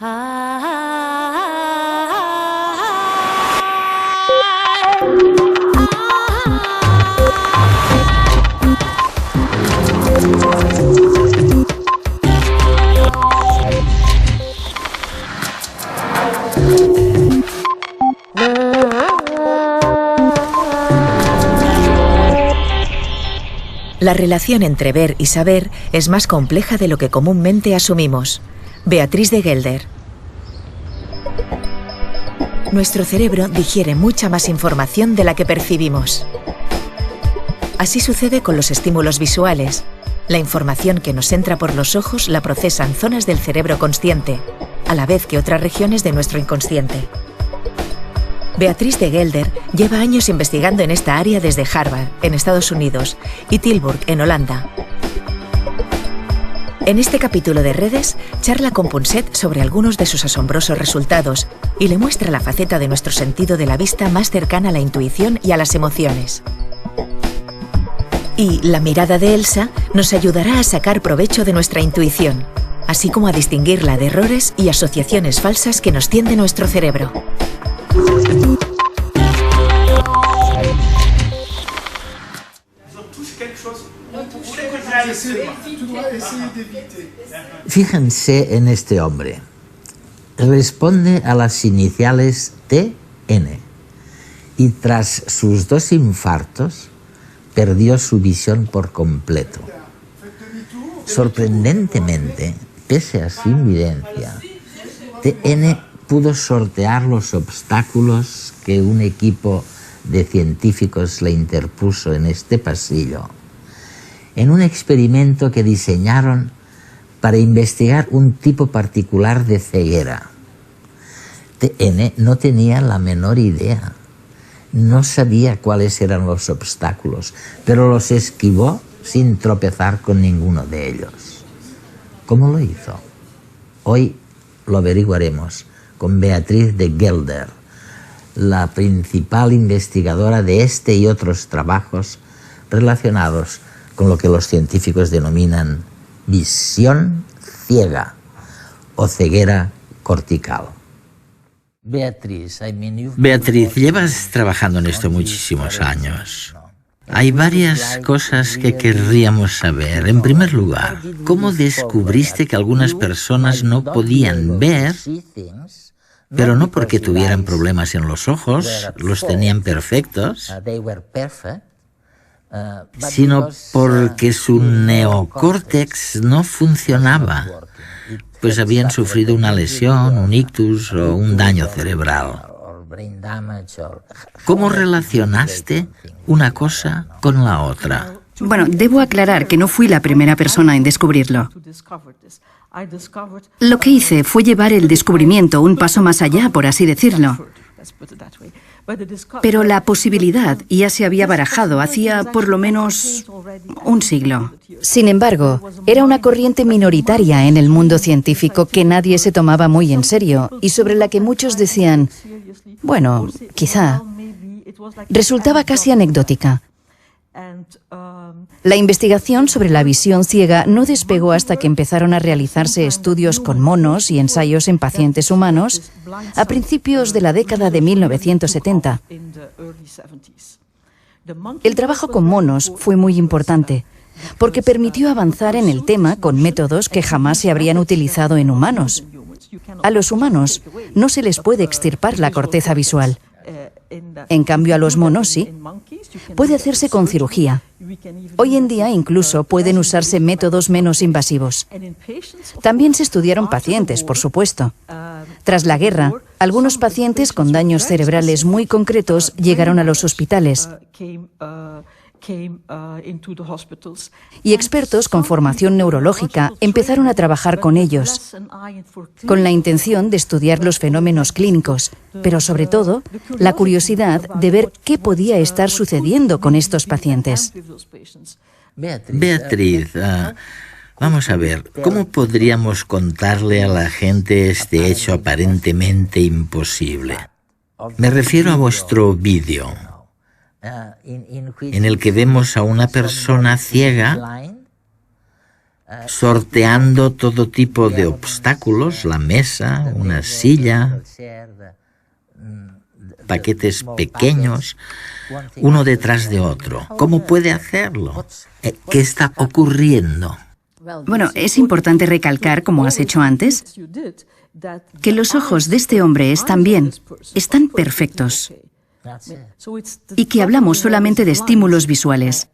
La relación entre ver y saber es más compleja de lo que comúnmente asumimos. Beatriz de Gelder. Nuestro cerebro digiere mucha más información de la que percibimos. Así sucede con los estímulos visuales. La información que nos entra por los ojos la procesan zonas del cerebro consciente, a la vez que otras regiones de nuestro inconsciente. Beatriz de Gelder lleva años investigando en esta área desde Harvard, en Estados Unidos, y Tilburg, en Holanda. En este capítulo de Redes, charla con Punset sobre algunos de sus asombrosos resultados y le muestra la faceta de nuestro sentido de la vista más cercana a la intuición y a las emociones. Y la mirada de Elsa nos ayudará a sacar provecho de nuestra intuición, así como a distinguirla de errores y asociaciones falsas que nos tiende nuestro cerebro. Fíjense en este hombre. Responde a las iniciales TN y tras sus 2 infartos perdió su visión por completo. Sorprendentemente, pese a su invidencia, TN pudo sortear los obstáculos que un equipo de científicos le interpuso en este pasillo, en un experimento que diseñaron para investigar un tipo particular de ceguera. TN no tenía la menor idea, no sabía cuáles eran los obstáculos, pero los esquivó sin tropezar con ninguno de ellos. ¿Cómo lo hizo? Hoy lo averiguaremos con Beatriz de Gelder, la principal investigadora de este y otros trabajos relacionados con lo que los científicos denominan visión ciega o ceguera cortical. Beatriz, llevas trabajando en esto muchísimos años. Hay varias cosas que querríamos saber. En primer lugar, ¿cómo descubriste que algunas personas no podían ver, pero no porque tuvieran problemas en los ojos, los tenían perfectos, sino porque su neocórtex no funcionaba, pues habían sufrido una lesión, un ictus o un daño cerebral? ¿Cómo relacionaste una cosa con la otra? Bueno, debo aclarar que no fui la primera persona en descubrirlo. Lo que hice fue llevar el descubrimiento un paso más allá, por así decirlo. Pero la posibilidad ya se había barajado hacía por lo menos un siglo. Sin embargo, era una corriente minoritaria en el mundo científico que nadie se tomaba muy en serio y sobre la que muchos decían, bueno, quizá. Resultaba casi anecdótica. La investigación sobre la visión ciega no despegó hasta que empezaron a realizarse estudios con monos y ensayos en pacientes humanos a principios de la década de 1970. El trabajo con monos fue muy importante, porque permitió avanzar en el tema con métodos que jamás se habrían utilizado en humanos. A los humanos no se les puede extirpar la corteza visual. En cambio, a los monos sí. Puede hacerse con cirugía. Hoy en día incluso pueden usarse métodos menos invasivos. También se estudiaron pacientes, por supuesto. Tras la guerra, algunos pacientes con daños cerebrales muy concretos llegaron a los hospitales. Y expertos con formación neurológica empezaron a trabajar con ellos, con la intención de estudiar los fenómenos clínicos, pero sobre todo, la curiosidad de ver qué podía estar sucediendo con estos pacientes. Beatriz, vamos a ver, ¿cómo podríamos contarle a la gente este hecho aparentemente imposible? Me refiero a vuestro vídeo, en el que vemos a una persona ciega sorteando todo tipo de obstáculos, la mesa, una silla, paquetes pequeños, uno detrás de otro. ¿Cómo puede hacerlo? ¿Qué está ocurriendo? Bueno, es importante recalcar, como has hecho antes, que los ojos de este hombre están bien, están perfectos, y que hablamos solamente de estímulos visuales,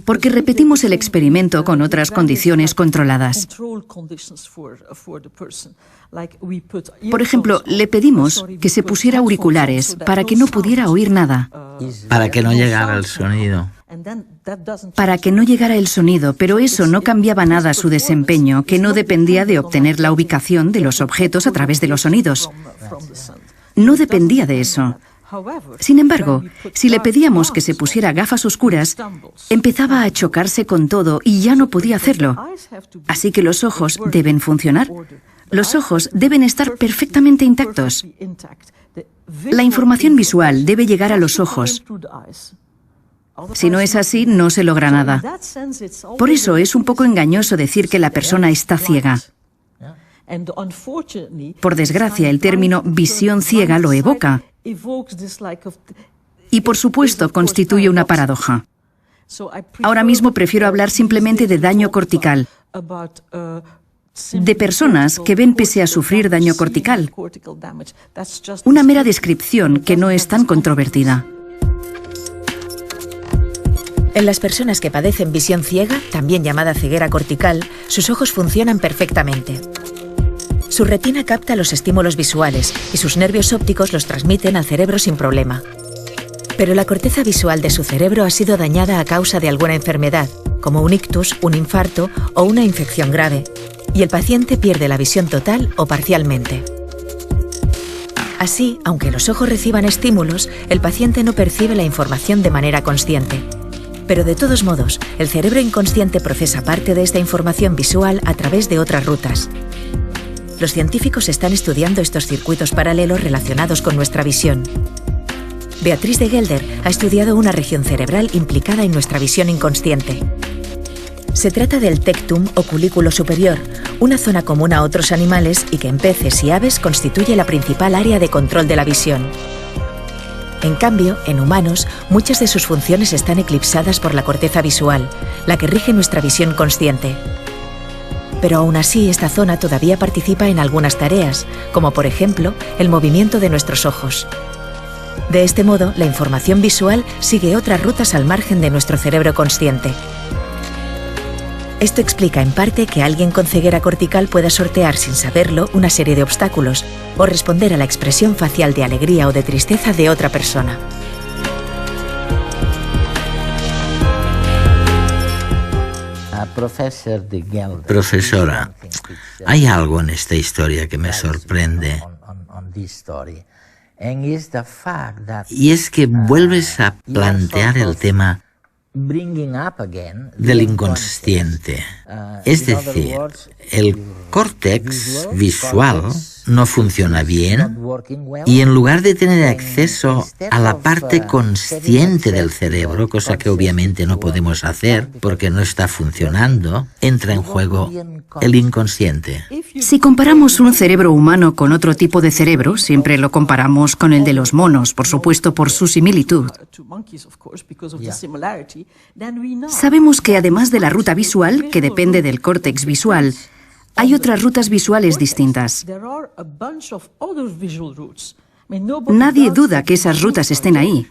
porque repetimos el experimento con otras condiciones controladas. Por ejemplo, le pedimos que se pusiera auriculares para que no pudiera oír nada. Para que no llegara el sonido. Para que no llegara el sonido, pero eso no cambiaba nada su desempeño, que no dependía de obtener la ubicación de los objetos a través de los sonidos. No dependía de eso. Sin embargo, si le pedíamos que se pusiera gafas oscuras, empezaba a chocarse con todo y ya no podía hacerlo. Así que los ojos deben funcionar. Los ojos deben estar perfectamente intactos. La información visual debe llegar a los ojos. Si no es así, no se logra nada. Por eso es un poco engañoso decir que la persona está ciega. Por desgracia, el término visión ciega lo evoca. Y por supuesto, constituye una paradoja. Ahora mismo prefiero hablar simplemente de daño cortical, de personas que ven pese a sufrir daño cortical. Una mera descripción que no es tan controvertida. En las personas que padecen visión ciega, también llamada ceguera cortical, sus ojos funcionan perfectamente. Su retina capta los estímulos visuales y sus nervios ópticos los transmiten al cerebro sin problema. Pero la corteza visual de su cerebro ha sido dañada a causa de alguna enfermedad, como un ictus, un infarto o una infección grave, y el paciente pierde la visión total o parcialmente. Así, aunque los ojos reciban estímulos, el paciente no percibe la información de manera consciente. Pero de todos modos, el cerebro inconsciente procesa parte de esta información visual a través de otras rutas. Los científicos están estudiando estos circuitos paralelos relacionados con nuestra visión. Beatriz de Gelder ha estudiado una región cerebral implicada en nuestra visión inconsciente. Se trata del tectum oculículo superior, una zona común a otros animales y que en peces y aves constituye la principal área de control de la visión. En cambio, en humanos, muchas de sus funciones están eclipsadas por la corteza visual, la que rige nuestra visión consciente. Pero aún así, esta zona todavía participa en algunas tareas, como por ejemplo, el movimiento de nuestros ojos. De este modo, la información visual sigue otras rutas al margen de nuestro cerebro consciente. Esto explica en parte que alguien con ceguera cortical pueda sortear sin saberlo una serie de obstáculos o responder a la expresión facial de alegría o de tristeza de otra persona. Profesora, hay algo en esta historia que me sorprende. Y es que vuelves a plantear el tema del inconsciente. Es decir, el córtex visual no funciona bien y en lugar de tener acceso a la parte consciente del cerebro, cosa que obviamente no podemos hacer porque no está funcionando, entra en juego el inconsciente. Si comparamos un cerebro humano con otro tipo de cerebro, siempre lo comparamos con el de los monos, por supuesto por su similitud. Sabemos que además de la ruta visual, que depende del córtex visual, hay otras rutas visuales distintas. Nadie duda que esas rutas estén ahí.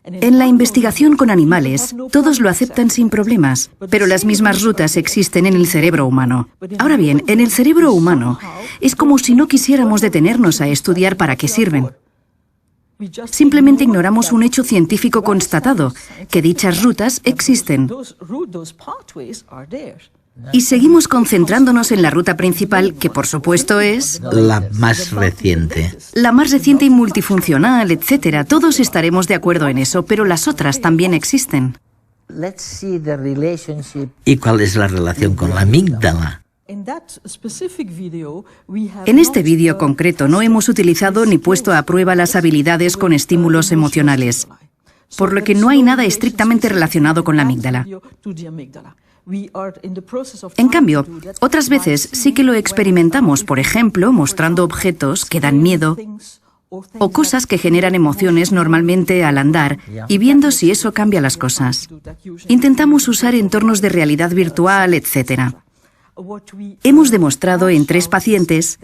En la investigación con animales, todos lo aceptan sin problemas, pero las mismas rutas existen en el cerebro humano. Ahora bien, en el cerebro humano, es como si no quisiéramos detenernos a estudiar para qué sirven. Simplemente ignoramos un hecho científico constatado, que dichas rutas existen. Y seguimos concentrándonos en la ruta principal, que por supuesto es la más reciente. La más reciente y multifuncional, etc. Todos estaremos de acuerdo en eso, pero las otras también existen. ¿Y cuál es la relación con la amígdala? En este vídeo concreto no hemos utilizado ni puesto a prueba las habilidades con estímulos emocionales, por lo que no hay nada estrictamente relacionado con la amígdala. En cambio, otras veces sí que lo experimentamos, por ejemplo, mostrando objetos que dan miedo o cosas que generan emociones normalmente al andar y viendo si eso cambia las cosas. Intentamos usar entornos de realidad virtual, etc. Hemos demostrado en 3 pacientes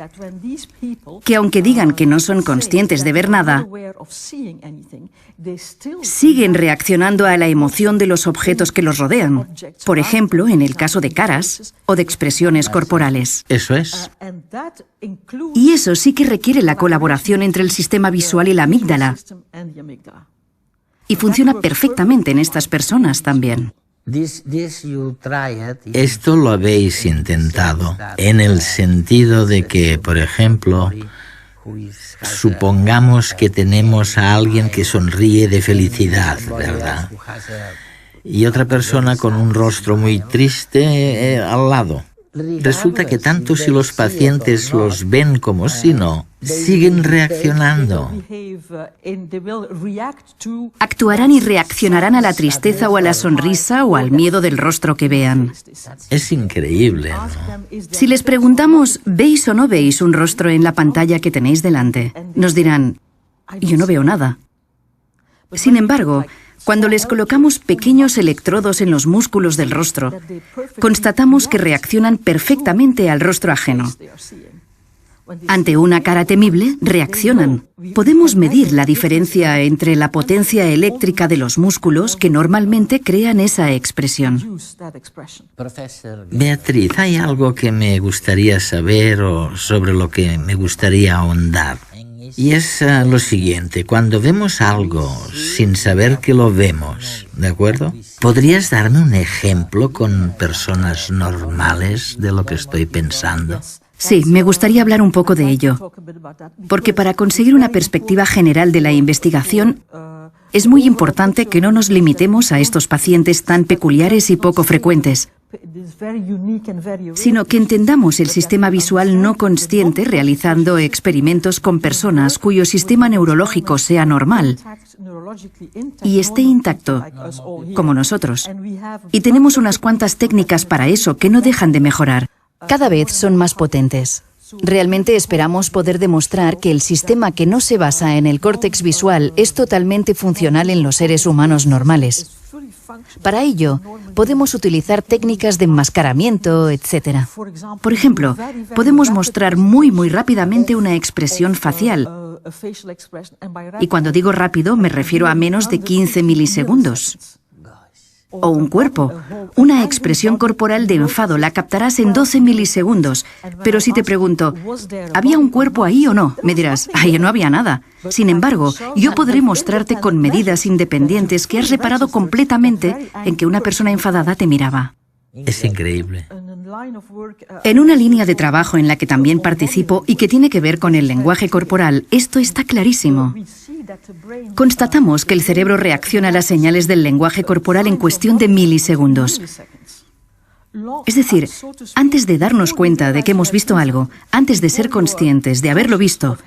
que aunque digan que no son conscientes de ver nada, siguen reaccionando a la emoción de los objetos que los rodean, por ejemplo, en el caso de caras o de expresiones corporales. Eso es. Y eso sí que requiere la colaboración entre el sistema visual y la amígdala. Y funciona perfectamente en estas personas también. Esto lo habéis intentado, en el sentido de que, por ejemplo, supongamos que tenemos a alguien que sonríe de felicidad, ¿verdad? Y otra persona con un rostro muy triste al lado. Resulta que tanto si los pacientes los ven como si no, siguen reaccionando. Actuarán y reaccionarán a la tristeza o a la sonrisa o al miedo del rostro que vean. Es increíble, ¿no? Si les preguntamos, ¿veis o no veis un rostro en la pantalla que tenéis delante? Nos dirán, yo no veo nada. Sin embargo, cuando les colocamos pequeños electrodos en los músculos del rostro, constatamos que reaccionan perfectamente al rostro ajeno. Ante una cara temible, reaccionan. Podemos medir la diferencia entre la potencia eléctrica de los músculos que normalmente crean esa expresión. Beatriz, hay algo que me gustaría saber o sobre lo que me gustaría ahondar. Y es lo siguiente, cuando vemos algo sin saber que lo vemos, ¿de acuerdo? ¿Podrías darme un ejemplo con personas normales de lo que estoy pensando? Sí, me gustaría hablar un poco de ello, porque para conseguir una perspectiva general de la investigación, es muy importante que no nos limitemos a estos pacientes tan peculiares y poco frecuentes, sino que entendamos el sistema visual no consciente realizando experimentos con personas cuyo sistema neurológico sea normal y esté intacto, como nosotros. Y tenemos unas cuantas técnicas para eso que no dejan de mejorar. Cada vez son más potentes. Realmente esperamos poder demostrar que el sistema que no se basa en el córtex visual es totalmente funcional en los seres humanos normales. Para ello, podemos utilizar técnicas de enmascaramiento, etc. Por ejemplo, podemos mostrar muy rápidamente una expresión facial. Y cuando digo rápido, me refiero a menos de 15 milisegundos. O un cuerpo. Una expresión corporal de enfado la captarás en 12 milisegundos. Pero si te pregunto, ¿había un cuerpo ahí o no? Me dirás, ahí no había nada. Sin embargo, yo podré mostrarte con medidas independientes que has reparado completamente en que una persona enfadada te miraba. Es increíble. En una línea de trabajo en la que también participo y que tiene que ver con el lenguaje corporal, esto está clarísimo. Constatamos que el cerebro reacciona a las señales del lenguaje corporal en cuestión de milisegundos. Es decir, antes de darnos cuenta de que hemos visto algo, antes de ser conscientes de haberlo visto,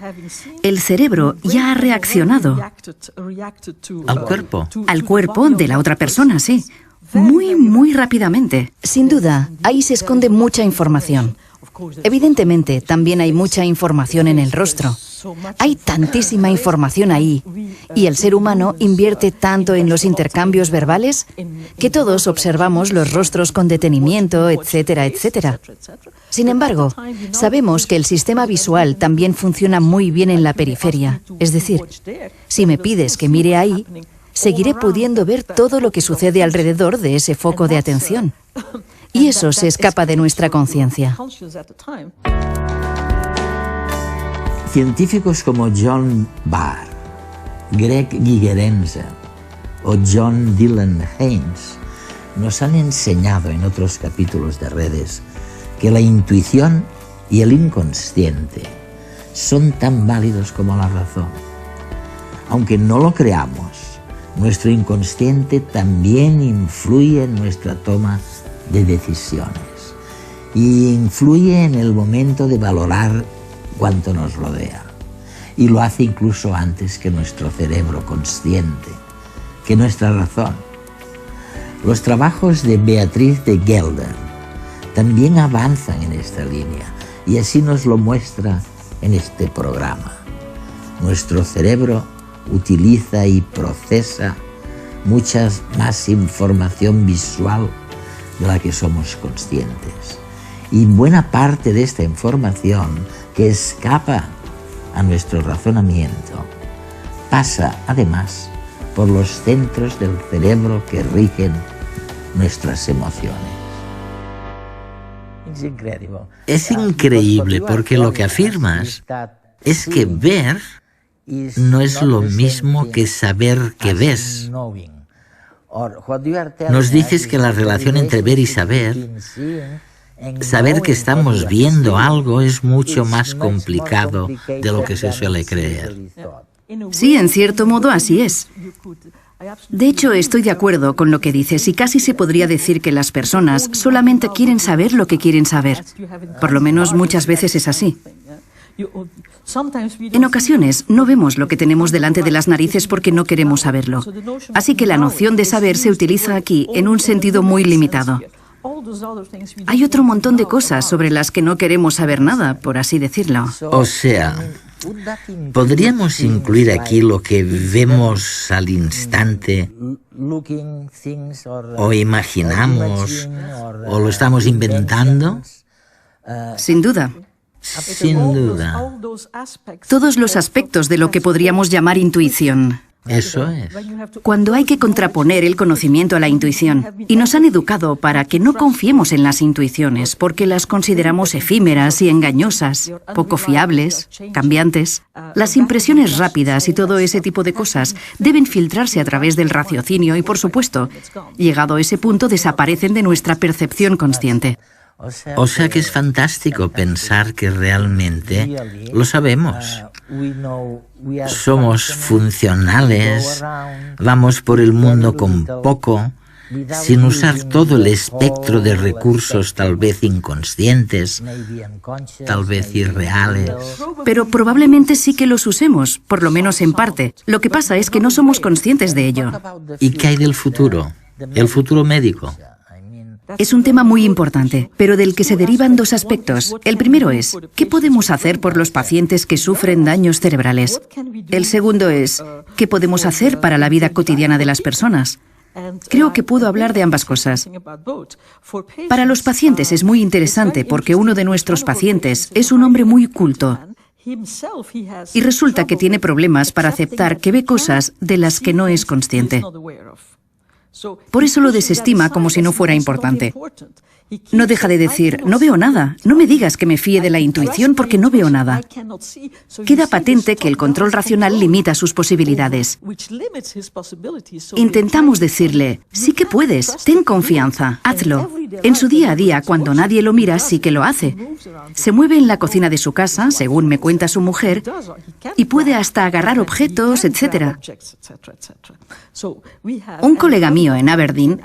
el cerebro ya ha reaccionado. ¿Al cuerpo? Al cuerpo de la otra persona, sí. Muy rápidamente. Sin duda, ahí se esconde mucha información. Evidentemente, también hay mucha información en el rostro. Hay tantísima información ahí, y el ser humano invierte tanto en los intercambios verbales que todos observamos los rostros con detenimiento, etcétera, etcétera. Sin embargo, sabemos que el sistema visual también funciona muy bien en la periferia. Es decir, si me pides que mire ahí, seguiré pudiendo ver todo lo que sucede alrededor de ese foco de atención. Y eso se escapa de nuestra conciencia. Científicos como John Barr, Greg Gigerenzer o John Dylan Haynes nos han enseñado en otros capítulos de Redes que la intuición y el inconsciente son tan válidos como la razón. Aunque no lo creamos, nuestro inconsciente también influye en nuestra toma de decisiones y influye en el momento de valorar cuanto nos rodea. Y lo hace incluso antes que nuestro cerebro consciente, que nuestra razón. Los trabajos de Beatriz de Gelder también avanzan en esta línea y así nos lo muestra en este programa. Nuestro cerebro utiliza y procesa mucha más información visual de la que somos conscientes. Y buena parte de esta información que escapa a nuestro razonamiento pasa además por los centros del cerebro que rigen nuestras emociones. Es increíble porque lo que afirmas es que ver no es lo mismo que saber que ves. Nos dices que la relación entre ver y saber que estamos viendo algo es mucho más complicado de lo que se suele creer. Sí, en cierto modo así es. De hecho, estoy de acuerdo con lo que dices y casi se podría decir que las personas solamente quieren saber lo que quieren saber. Por lo menos muchas veces es así. En ocasiones no vemos lo que tenemos delante de las narices porque no queremos saberlo. Así que la noción de saber se utiliza aquí en un sentido muy limitado. Hay otro montón de cosas sobre las que no queremos saber nada, por así decirlo. O sea, podríamos incluir aquí lo que vemos al instante, o imaginamos, o lo estamos inventando. Sin duda. Sin duda. Todos los aspectos de lo que podríamos llamar intuición. Eso es. Cuando hay que contraponer el conocimiento a la intuición, y nos han educado para que no confiemos en las intuiciones, porque las consideramos efímeras y engañosas, poco fiables, cambiantes. Las impresiones rápidas y todo ese tipo de cosas deben filtrarse a través del raciocinio y, por supuesto, llegado a ese punto, desaparecen de nuestra percepción consciente. O sea que es fantástico pensar que realmente lo sabemos. Somos funcionales, vamos por el mundo con poco, sin usar todo el espectro de recursos tal vez inconscientes, tal vez irreales. Pero probablemente sí que los usemos, por lo menos en parte. Lo que pasa es que no somos conscientes de ello. ¿Y qué hay del futuro? El futuro médico. Es un tema muy importante, pero del que se derivan dos aspectos. El primero es, ¿qué podemos hacer por los pacientes que sufren daños cerebrales? El segundo es, ¿qué podemos hacer para la vida cotidiana de las personas? Creo que puedo hablar de ambas cosas. Para los pacientes es muy interesante porque uno de nuestros pacientes es un hombre muy culto y resulta que tiene problemas para aceptar que ve cosas de las que no es consciente. Por eso lo desestima como si no fuera importante. No deja de decir, no veo nada, no me digas que me fíe de la intuición porque no veo nada. Queda patente que el control racional limita sus posibilidades. Intentamos decirle, sí que puedes, ten confianza, hazlo. En su día a día, cuando nadie lo mira, sí que lo hace. Se mueve en la cocina de su casa, según me cuenta su mujer, y puede hasta agarrar objetos, etc. Un colega mío en Aberdeen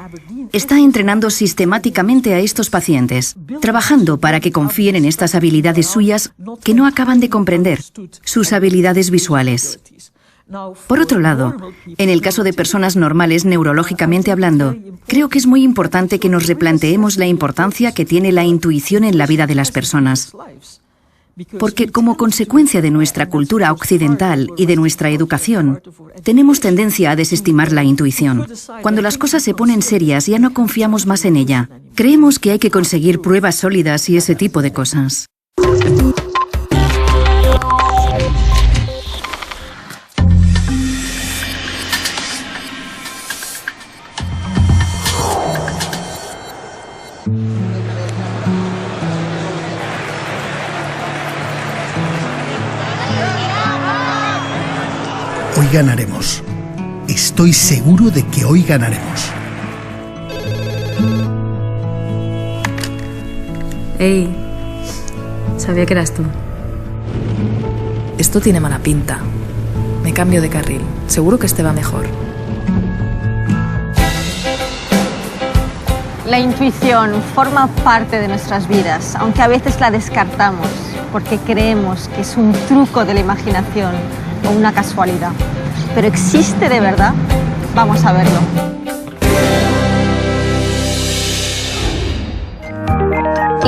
está entrenando sistemáticamente a estos pacientes, trabajando para que confíen en estas habilidades suyas que no acaban de comprender, sus habilidades visuales. Por otro lado, en el caso de personas normales neurológicamente hablando, creo que es muy importante que nos replanteemos la importancia que tiene la intuición en la vida de las personas. Porque como consecuencia de nuestra cultura occidental y de nuestra educación, tenemos tendencia a desestimar la intuición. Cuando las cosas se ponen serias ya no confiamos más en ella. Creemos que hay que conseguir pruebas sólidas y ese tipo de cosas. Hoy ganaremos. Estoy seguro de que hoy ganaremos. Hey, sabía que eras tú. Esto tiene mala pinta. Me cambio de carril. Seguro que este va mejor. La intuición forma parte de nuestras vidas, aunque a veces la descartamos porque creemos que es un truco de la imaginación o una casualidad. ¿Pero existe de verdad? Vamos a verlo.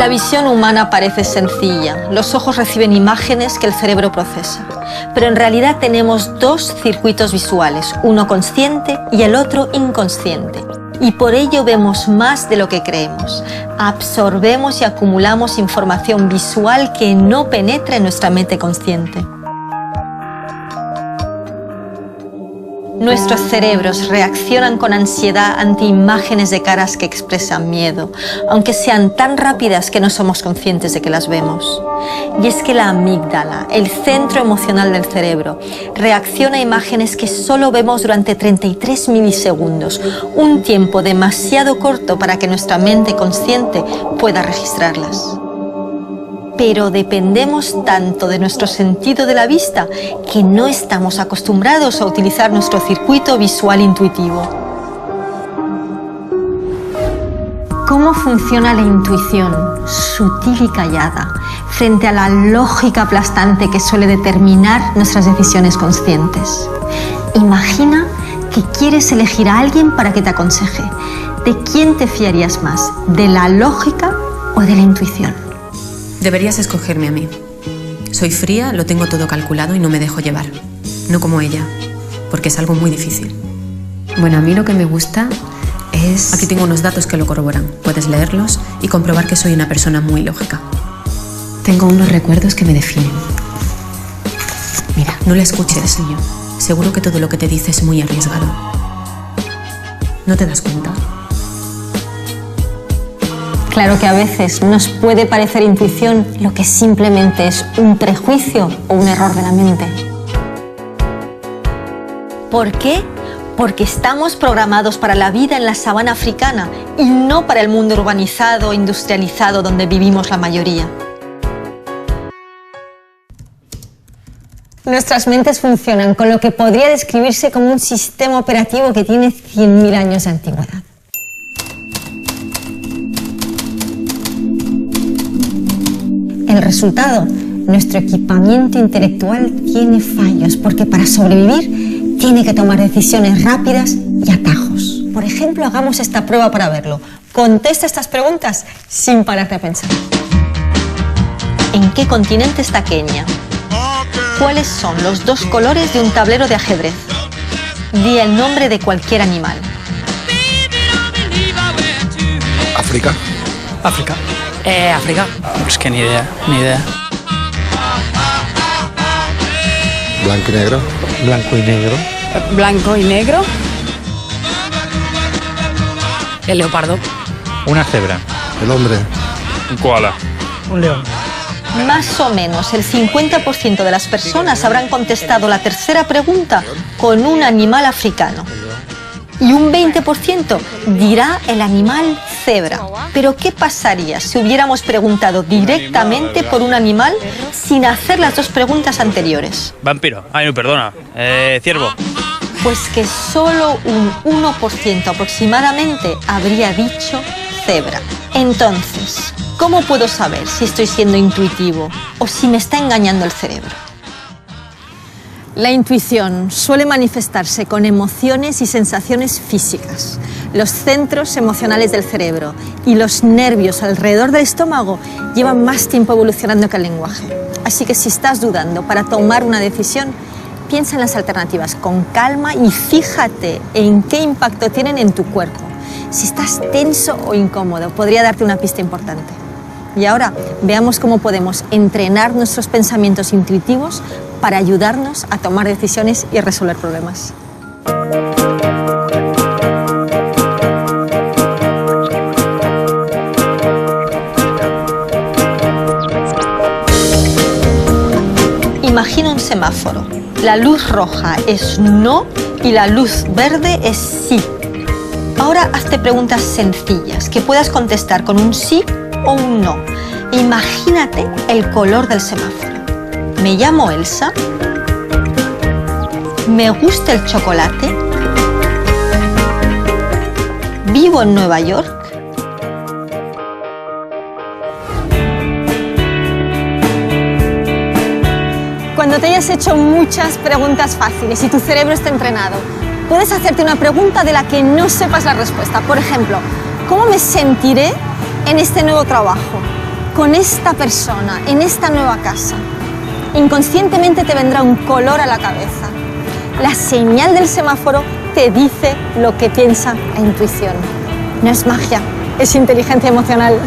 La visión humana parece sencilla. Los ojos reciben imágenes que el cerebro procesa. Pero en realidad tenemos dos circuitos visuales, uno consciente y el otro inconsciente. Y por ello vemos más de lo que creemos. Absorbemos y acumulamos información visual que no penetra en nuestra mente consciente. Nuestros cerebros reaccionan con ansiedad ante imágenes de caras que expresan miedo, aunque sean tan rápidas que no somos conscientes de que las vemos. Y es que la amígdala, el centro emocional del cerebro, reacciona a imágenes que solo vemos durante 33 milisegundos, un tiempo demasiado corto para que nuestra mente consciente pueda registrarlas. Pero dependemos tanto de nuestro sentido de la vista que no estamos acostumbrados a utilizar nuestro circuito visual intuitivo. ¿Cómo funciona la intuición, sutil y callada, frente a la lógica aplastante que suele determinar nuestras decisiones conscientes? Imagina que quieres elegir a alguien para que te aconseje. ¿De quién te fiarías más? ¿De la lógica o de la intuición? Deberías escogerme a mí. Soy fría, lo tengo todo calculado y no me dejo llevar. No como ella, porque es algo muy difícil. Bueno, a mí lo que me gusta es... Aquí tengo unos datos que lo corroboran. Puedes leerlos y comprobar que soy una persona muy lógica. Tengo unos recuerdos que me definen. Mira, no la escuches. Soy yo. Seguro que todo lo que te dice es muy arriesgado. ¿No te das cuenta? Claro que a veces nos puede parecer intuición lo que simplemente es un prejuicio o un error de la mente. ¿Por qué? Porque estamos programados para la vida en la sabana africana y no para el mundo urbanizado e industrializado donde vivimos la mayoría. Nuestras mentes funcionan con lo que podría describirse como un sistema operativo que tiene 100.000 años de antigüedad. El resultado, nuestro equipamiento intelectual tiene fallos porque para sobrevivir tiene que tomar decisiones rápidas y atajos. Por ejemplo, hagamos esta prueba para verlo. Contesta estas preguntas sin pararte a pensar. ¿En qué continente está Kenia? ¿Cuáles son los dos colores de un tablero de ajedrez? Di el nombre de cualquier animal. África. África. África. Pues que ni idea. Blanco y negro. Blanco y negro. Blanco y negro. El leopardo. Una cebra. El hombre. Un koala. Un león. Más o menos el 50% de las personas habrán contestado la tercera pregunta con un animal africano. Y un 20% dirá el animal cebra. Pero ¿qué pasaría si hubiéramos preguntado directamente por un animal sin hacer las dos preguntas anteriores? Vampiro. Ay, no, perdona. Ciervo. Pues que solo un 1% aproximadamente habría dicho cebra. Entonces, ¿cómo puedo saber si estoy siendo intuitivo o si me está engañando el cerebro? La intuición suele manifestarse con emociones y sensaciones físicas. Los centros emocionales del cerebro y los nervios alrededor del estómago llevan más tiempo evolucionando que el lenguaje. Así que si estás dudando para tomar una decisión, piensa en las alternativas con calma y fíjate en qué impacto tienen en tu cuerpo. Si estás tenso o incómodo, podría darte una pista importante. Y ahora veamos cómo podemos entrenar nuestros pensamientos intuitivos para ayudarnos a tomar decisiones y resolver problemas. Imagina un semáforo. La luz roja es no y la luz verde es sí. Ahora hazte preguntas sencillas que puedas contestar con un sí o un no. Imagínate el color del semáforo. ¿Me llamo Elsa? ¿Me gusta el chocolate? ¿Vivo en Nueva York? Cuando te hayas hecho muchas preguntas fáciles y tu cerebro está entrenado, puedes hacerte una pregunta de la que no sepas la respuesta. Por ejemplo, ¿cómo me sentiré en este nuevo trabajo? con esta persona, en esta nueva casa, inconscientemente te vendrá un color a la cabeza. La señal del semáforo te dice lo que piensa la intuición. No es magia, es inteligencia emocional.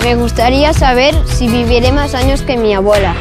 Me gustaría saber si viviré más años que mi abuela.